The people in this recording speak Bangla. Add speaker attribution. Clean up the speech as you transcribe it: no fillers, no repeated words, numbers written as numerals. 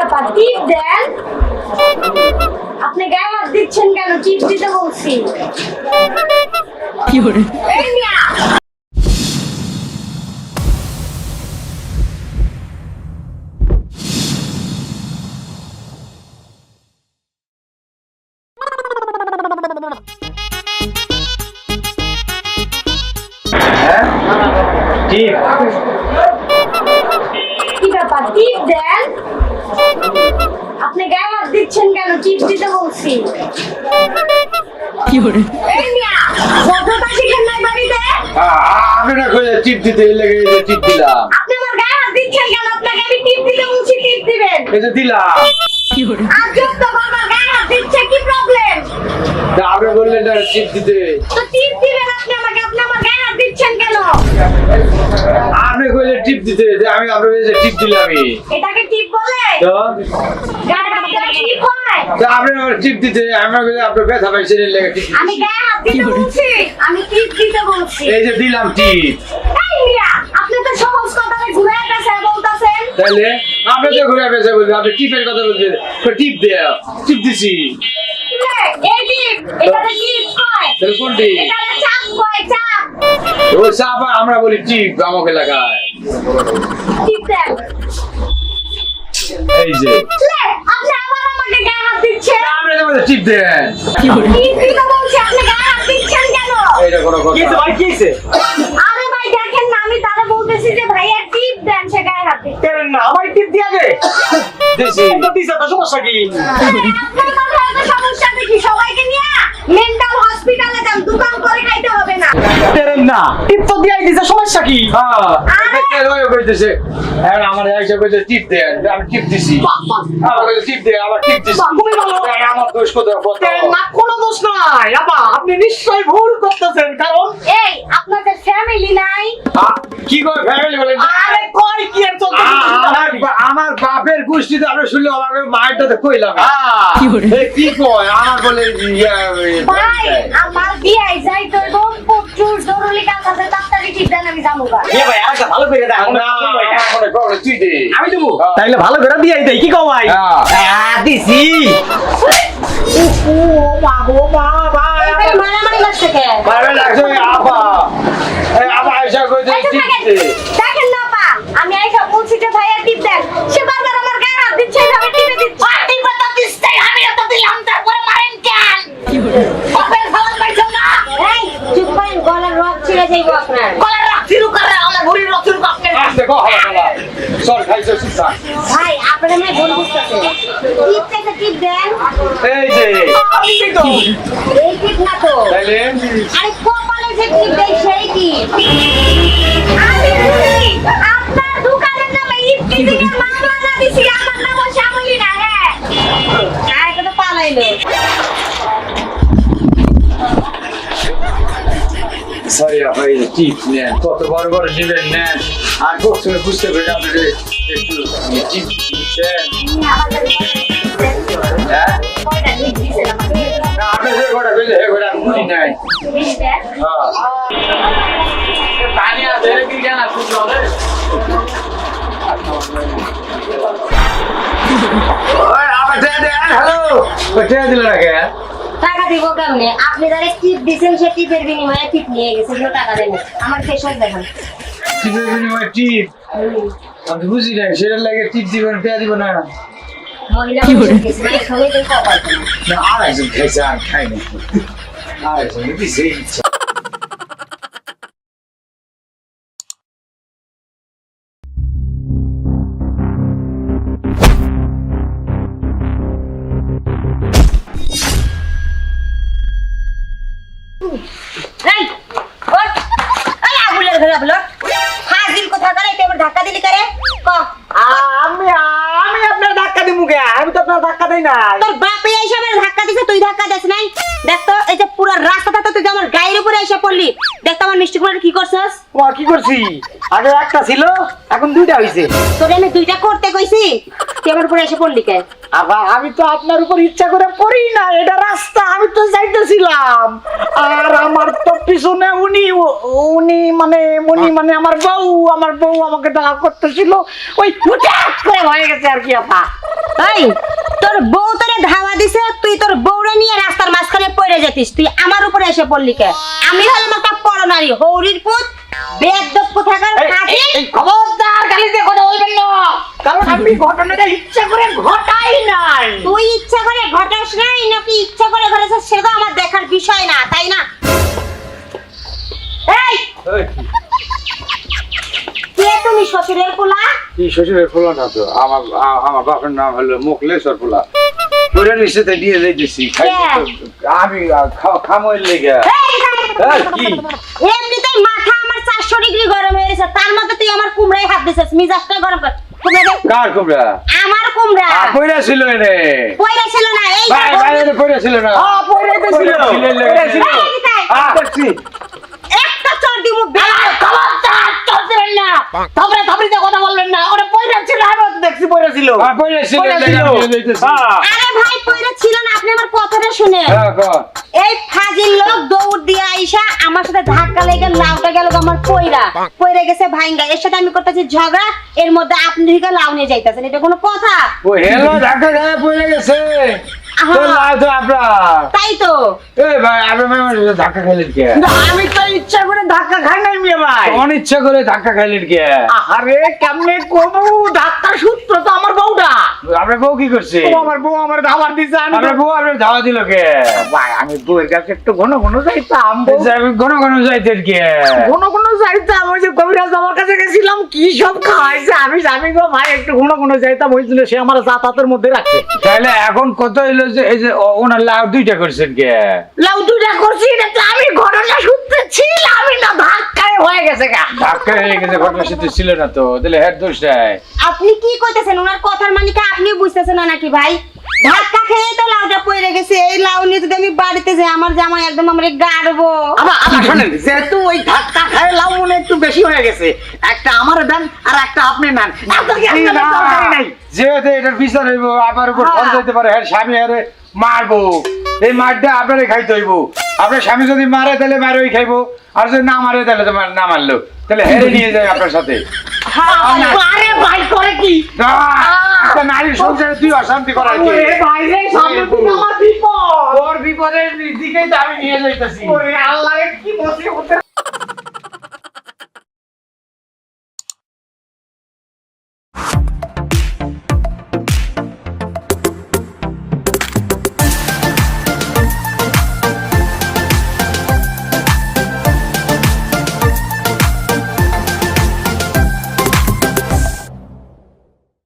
Speaker 1: ব্যাপার টিপ দেন? আপনি গায়ে হাত দিচ্ছেন কেন? টিপ দিতে বলছি।
Speaker 2: কি করে?
Speaker 1: এই মিয়া,
Speaker 3: টিপ
Speaker 1: কি ব্যাপার টিপ দেন? আপনি গায়ে হাত দিচ্ছেন কেন? টিপ দিতে বলছি।
Speaker 2: কি করে?
Speaker 1: এই মিয়া, ভদ্রতা শিখেন নাই বাড়িতে?
Speaker 3: আমি না কই টিপ দিতে লেগে টিপ দিলাম।
Speaker 1: আপনি আমার গায়ে হাত দিচ্ছেন কেন? আপনাকে আমি টিপ দিতে বলছি, টিপ দিবেন।
Speaker 3: এই যে দিলাম।
Speaker 2: কি করে?
Speaker 1: আজব তো, বারবার গায়ে হাত দিচ্ছে, কি প্রবলেম?
Speaker 3: আপনি বললেন না টিপ দিতে।
Speaker 1: তো টিপ দিবেন আপনি আমাকে, আপনি আমার গায়ে হাত দিচ্ছেন কেন?
Speaker 3: আপনি কইলে টিপ দিতে যে আমি আপনার এই যে টিপ দিলামই।
Speaker 1: এটাকে টিপ বলে?
Speaker 3: তো
Speaker 1: গায়ে হাত দিলে টিপ হয়?
Speaker 3: আপনি আমার টিপ দিতে আমরা কইলে আপনার ব্যথা পাইছেন লেগে টিপ।
Speaker 1: আমি গায়ে হাত দিতে বলছি, আমি টিপ দিতে বলছি।
Speaker 3: এই যে দিলাম টিপ।
Speaker 1: এই মিয়া, আপনি তো সহজ কথাটা ঘুরে পেঁচে বলতাছেন।
Speaker 3: তাহলে আপনি তো ঘুরে পেছে বলবেন আপনি টিপের কথা বলছেন। টিপ দেয়া টিপ দিছি।
Speaker 1: এই টিপ, এটাকে টিপ কয়।
Speaker 3: তাহলে কোনটি?
Speaker 1: এটাকে চাপ কয়, চাপ।
Speaker 3: ওই চাপ আমরা বলি টিপ আমার এলাকায়।
Speaker 1: টিপ দেন।
Speaker 3: এই যে
Speaker 1: আপনি আবার আমাকে গায়ে হাত দিচ্ছেন।
Speaker 3: আপনি আমাদের টিপ দেন।
Speaker 2: কি করে?
Speaker 1: টিপ দিতে বলছি, আপনি গায়ে হাত দিচ্ছেন কেন?
Speaker 3: এইটা কোনো কথা।
Speaker 4: ভাই কি হইছে?
Speaker 1: আরে ভাই দেখেন না, আমি তারে বলতেছি যে ভাইয়া টিপ দেন, সে গায়ে হাত দিচ্ছে।
Speaker 4: কেন না আমার টিপ দিয়া দে।
Speaker 3: দিছি।
Speaker 4: তো দিছে তো সমস্যা কি?
Speaker 1: আপনার মাথায় এত সমস্যা দেখি, সবাইকে নিয়ে মেন্টাল হসপিটালে যান, দোকান করে খাইতে হবে না।
Speaker 4: কেন না টিপ তো দিয়াই দিছে সমস্যা কি?
Speaker 3: হ্যাঁ, এটা কে রয়ে কইতেছে? এখন আমার এসে কইছে টিপ দেন, আমি টিপ দিছি। আমার কইছে টিপ দে, আমার টিপ দিছি।
Speaker 4: বাহ, খুবই ভালো।
Speaker 3: এখন আমার দোষ কোথায় কত?
Speaker 4: কেন না কোনো দোষ নাই আপা, আপনি নিশ্চয়ই ভুল করতেছেন কারণ
Speaker 1: এই আপনাদের ফ্যামিলি নাই?
Speaker 3: কি কয় ফ্যামিলি বলেন?
Speaker 4: আরে কই কি এর চলতে?
Speaker 3: আমার বাপের গোষ্ঠীতে আমরা শুনলে আমাকে মায়েরটাতে কইলাম।
Speaker 2: কি করে?
Speaker 3: এই কি কয়? আমার বলে
Speaker 1: ভাই আমার বিয়ে যাই তো এবং প্রচুর জরুরি কাজ আছে, তাড়াতাড়ি টিপ দেন, আমি যাবো গা।
Speaker 4: এ ভাই আরেকটা ভালো করে দেখ
Speaker 3: তুই দে।
Speaker 4: আমি দেবো তাইলে ভালো করে দিয়াই দেই কি কও ভাই? দিছি ও বাবু বাবা
Speaker 1: এই মারামারি লাগছে কে?
Speaker 3: ভালো লাগছে আপা। এই আপা এসে কইছে
Speaker 1: আচ্ছা,
Speaker 3: টিপ
Speaker 1: থাকেন।
Speaker 3: দে।
Speaker 1: দেখেন না পা, আমি আইসা বলছি যে ভাইয়া টিপ দেন, সে বারবার আমার গায়ে হাত দিচ্ছে, এইভাবে টিপে দিচ্ছে। টিপে তো দিচ্ছে, আমি তো দিলাম, তারপরে মারেন কেন?
Speaker 2: কি করে?
Speaker 1: বাপের খাবার পাইছেন না? এই চুপ করেন, গলার রক ছিঁড়ে যাইবো আপনার। গলার রক ছিঁড়ু করে, আমার ভুঁড়ির রক ছিঁড়ু আপনার।
Speaker 3: আস্তে কো হালা। চল খাইছো সুসা।
Speaker 1: ভাই আপনারা মনে ভুল বুঝতেছেন। টিপ থেকে টিপ দেন।
Speaker 3: এই যে
Speaker 1: এই টিপ না তো।
Speaker 3: তাইলে
Speaker 1: আরে কপালে যে টিপ দেয় সেই টিপ। আমি বলি, আপনার দোকানের নামে ইফতিজিং এর মামলা না দিছি, আমার নাম শ্যামলী না, হ্যাঁ। এটা তো পালাইলো।
Speaker 3: সরি আপা, এই টিপ নেন, কত বড় বড় নেবেন নেন। আর কখনো বুঝতে পারি আপনাদের একটু টিপ দিচ্ছেন। হ্যাঁ
Speaker 1: কয়টা টিপ দিছেন আমাকে?
Speaker 3: না, আপনি যে কটা কইলে হে কটা আমি বুঝি নাই।
Speaker 1: দিছেন?
Speaker 3: হ্যাঁ পানি আছে কি জানা শুনছো ওই আপা দে হ্যালো কোথায় দিল রাখে?
Speaker 1: টাকা দিব কেমনে? আপনি যারা টিপ দিছেন সে টিপের বিনিময়ে টিপ নিয়ে গেছে, এগুলো টাকা দেন। আমার ফেসবুক দেখান।
Speaker 3: টিপের বিনিময়ে টিপ? আমি বুঝি নাই, সেটার লাগে টিপ দিবেন পেয়া দিব না।
Speaker 1: মহিলা
Speaker 2: কি করে?
Speaker 1: মানুষ গেছে, এই সবাই তো কপাল।
Speaker 3: না আর একজন খাইছে আর খাই না। আর একজন দিছে ইচ্ছা।
Speaker 1: এই ওঠ, এই আবুলের ঘরে আবুল, হাজির কথা করে এটা আবার ধাক্কা দিলি করে ক।
Speaker 4: আমি আমি আপনার ধাক্কা দিমু কে? আমি তো আপনার ধাক্কা দেই না।
Speaker 1: তোর বাপ এই হিসাবে ধাক্কা দিছে, তুই ধাক্কা দিস নাই? দেখ তো এই যে পুরো রাস্তাটা তো তুই যে আমার গায়ের উপরে এসে পড়লি। দেখ তো আমার মিষ্টি কুমার কি করছস?
Speaker 4: তোমার কি করছি? আগে একটা ছিল এখন দুইটা হইছে।
Speaker 1: তোরে আমি দুইটা করতে কইছি, তুই আমার উপরে এসে পড়লি কে?
Speaker 4: আবার আমি তো আপনার উপর ইচ্ছা করে পড়ি না, এটা রাস্তা, আমি তো যাইতেছিলাম। আর আমার তো পিছনে উনি মানে আমার বউ আমাকে ডাকা করতেছিল, ওই হুটাট করে হয়ে গেছে আর কি আপা।
Speaker 1: এই তোর বউ তোরে ধাওয়া দিছে, তুই তোর বউরে নিয়ে রাস্তার মাঝখানে পড়ে যেতিস, তুই আমার উপরে এসে পড়লি কে? আমি হলাম একটা পরনারী, হৌরির পুত, বেয়াদব কোথাকার ফাজিল।
Speaker 4: এই খবরদার গালিতে কথা বলবেন না, কারণ আমি ঘটনাটা ইচ্ছা করে ঘটাই নাই।
Speaker 1: তুই ইচ্ছা করে ঘটাস নাই নাকি ইচ্ছা করে ঘটাস সেটা আমার দেখার বিষয় না, তাই না? এই
Speaker 3: এই,
Speaker 1: কে তুমি, শ্বশুরের পোলা?
Speaker 3: কি শ্বশুরের পোলা না তো, আমার বাপের নাম হলো মুখলেশ্বর পোলা। ওরা নিশ্চিত দিয়ে যাইতেছি আমি খামোর লেগে। এই, কি
Speaker 1: এমনিতেই মাথা আমার 400 ডিগ্রি গরম হয়ে গেছে, তার মধ্যে তুই আমার কুমড়ায় হাত দিছিস, মিজাজটা গরম কর। কুমড়া দে।
Speaker 3: কার কুমড়া?
Speaker 1: আমার কুমড়া।
Speaker 3: পয়রা ছিল এনে।
Speaker 1: পয়রা ছিল না, এই
Speaker 3: ভাই ভাই এনে পয়রা ছিল না।
Speaker 4: হ্যাঁ পড়াইতে ছিল,
Speaker 3: পয়রা ছিল। দেখছি
Speaker 1: একটা চর দিমু।
Speaker 4: খবরদার চলবেন না, তারপরে তারপরে কথা বলবেন না। ওরে পয়রা ছিল, আমি তো দেখছি পয়রা ছিল।
Speaker 3: পয়রা ছিল
Speaker 4: পয়রা
Speaker 3: লেগে
Speaker 4: ছিল।
Speaker 3: আমি দিয়ে যাইতেছি।
Speaker 1: আরে ভাই পয়রা ছিল না, আপনি আমার কথাটা শুনেন।
Speaker 3: হ্যাঁ, কর।
Speaker 1: এই ফাজিল লোক দৌড় দিয়ে আইসা আমার সাথে ধাক্কা লেগে লাউটা গেল আমার পয়রা, পয়রা গেছে ভাইঙ্গা। এর সাথে আমি করতেছি ঝগড়া, এর মধ্যে আপনি ঢুকে লাউ নিয়ে যাইতেছেন, এটা কোনো কথা?
Speaker 3: ও হেলো ধাক্কা খায় পয়রা গেছে।
Speaker 1: আহা।
Speaker 3: তো লাও তো আপনার।
Speaker 1: তাই তো।
Speaker 3: এই ভাই আপনি ধাক্কা খাইলেন কে?
Speaker 4: না, আমি তো ইচ্ছা করে ধাক্কা খাই নাই মিয়া ভাই।
Speaker 3: অনিচ্ছা করে ধাক্কা খাইলেন কে?
Speaker 4: আরে কেমনে করবো, ধাক্কার সূত্র তো আমার বউটা।
Speaker 3: আপনার বউ কি করছে?
Speaker 4: ও আমার বউ আমার ধাবার দিছে, আমি
Speaker 3: আপনার বউ আপনার ধাওয়া দিল কে?
Speaker 4: ভাই আমি বউয়ের কাছে একটু ঘন ঘন যাইতাম, বউ
Speaker 3: ঘন ঘন যাইতেন কে?
Speaker 4: ঘন ঘন যাইতাম। ওই যে কবিরাজ আমার কাছে গেছিলাম, কি সব খাওয়াইছে, আমি গো ভাই একটু ঘন ঘন যাইতাম, ওই জন্য সে আমার যাতায়াতের মধ্যে রাখছে।
Speaker 3: তাহলে এখন কত হইলো যে এই যে ওনার লাউ দুইটা করছেন কে?
Speaker 4: লাউ দুইটা করছি, এটা তো আমি ঘটনা সূত্রে ছিলাম না, ধাক্কায় হয়ে গেছে গা।
Speaker 3: ধাক্কা হয়ে গেছে, ঘটনা সাথে ছিল না তো, তাহলে হেড দোষ নাই।
Speaker 1: আপনি কি কইতেছেন? ওনার কথার মানে কি আপনি বুঝতেছেন না নাকি ভাই? ধাক্কা খেয়ে তো লাউটা পড়ে গেছে, এই লাউ নিয়ে যদি আমি বাড়িতে যাই আমার জামাই একদম আমারে গাড়বো।
Speaker 4: আবার শোনেন, যেহেতু ওই ধাক্কা খায় লাউ মনে একটু বেশি হয়ে গেছে, একটা আমার দেন আর একটা আপনি নেন। আপনাকে আপনার দরকারই নাই।
Speaker 3: যেহেতু এটার বিচার হইব, আমার উপর ফল যাইতে পারে, হ্যাঁ স্বামী আরে মারবো, এই মারটা আপনারে খাইতে হইব। আপনার স্বামী যদি মারে তাহলে মারোই খাইবো, আর যদি না মারে তাহলে তো না মারলো, তাহলে হেরে নিয়ে যায় আপনার সাথে।
Speaker 4: আরে ভাই করে কি?
Speaker 3: একটা নারীর সংসারে তুই অশান্তি করাই
Speaker 4: ওরে ভাই রে, সামনে তুমি আমার বিপদ।
Speaker 3: তোর বিপদের দিকেই তো আমি নিয়ে যাইতেছি।
Speaker 4: ওরে আল্লাহ, কি মুসিবত।